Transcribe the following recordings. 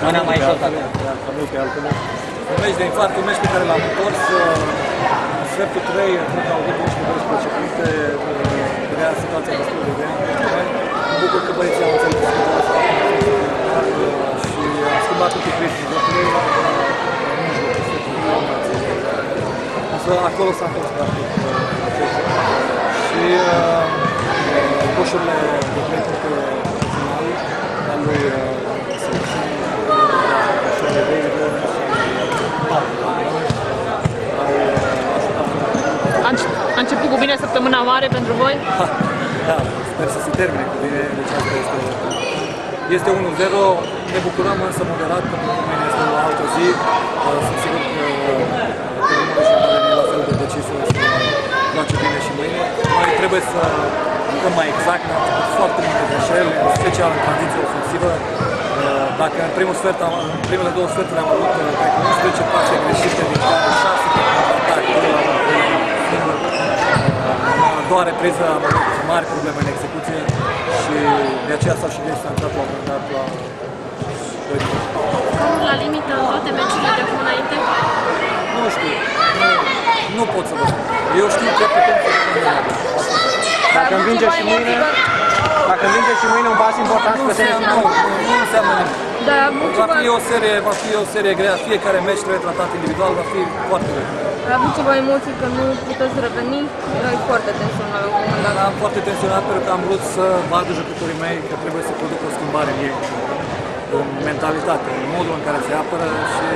Mâna mai jos acolo. Ca multe altele. Un meci de infarct, un meci pe care l-am întors. În sfertul 3, cred că au avut 11-12 puncte. Era situația destul de grea. Mă bucur că băieții au înțeles și am schimbat un pic ritmul jocului. Însă acolo s-a întors practic și coșurile de 3 puncte final al lui Selecției, coșurile de David Lawrence A început cu bine săptămâna mare pentru voi? Da, sper să se termine cu bine, deci asta este 1-0, ne bucurăm însă moderat pentru că mâine este o altă zi, sunt sigur că terminul și nu la fel de decisă să joace bine și mâine. Noi trebuie să jucăm mai exact, ne-am făcut foarte multe greșeli, în special în tranziție ofensivă. Dacă în primele două sferturi am avut, cred că 11 pase greșite din care 6 pe atac, a doua repriză am avut mari probleme în execuție și de aceea s-au și distanțat la un moment dat la 2. Scorul la limită în toate meciurile de până înainte? Nu știu, nu pot să vă spun. Eu știu că putem să jucăm. Dacă învinge și mâine un pas important spre semifinală. Nu înseamnă nimic. Da, Va fi o serie grea, fiecare meci trebuie tratat individual, va fi foarte greu. Ai avut ceva emoții că nu puteți reveni? Erai foarte tensionat la un moment dat. Am foarte tensionat pentru că am vrut să vadă jucătorii mei că trebuie să producă o schimbare în ei, în mentalitate, în modul în care se apără și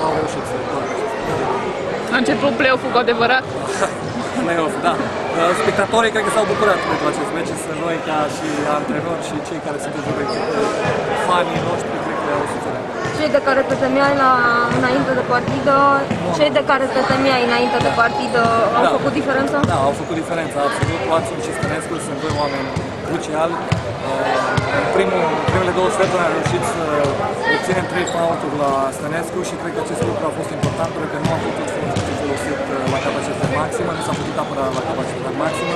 au reușit să facă. A început play-off-ul cu adevărat? Play-off, da. Spectatorii cred că s-au bucurat pentru acest meci, să noi ca și antrenori și cei care sunt în echipă, fanii noștri, cred că au suferit. Cei de care te temeai înainte de partidă, au făcut diferența? Da, au făcut diferența, absolut. Watson și Stănescu sunt doi oameni cruciali. În primele două sferturi am reușit să obținem 3 faulturi la Stănescu și cred că acest lucru a fost important pentru că nu am putut fi folosit la capacitate maximă, nu s-a putut apăra la capacitate maximă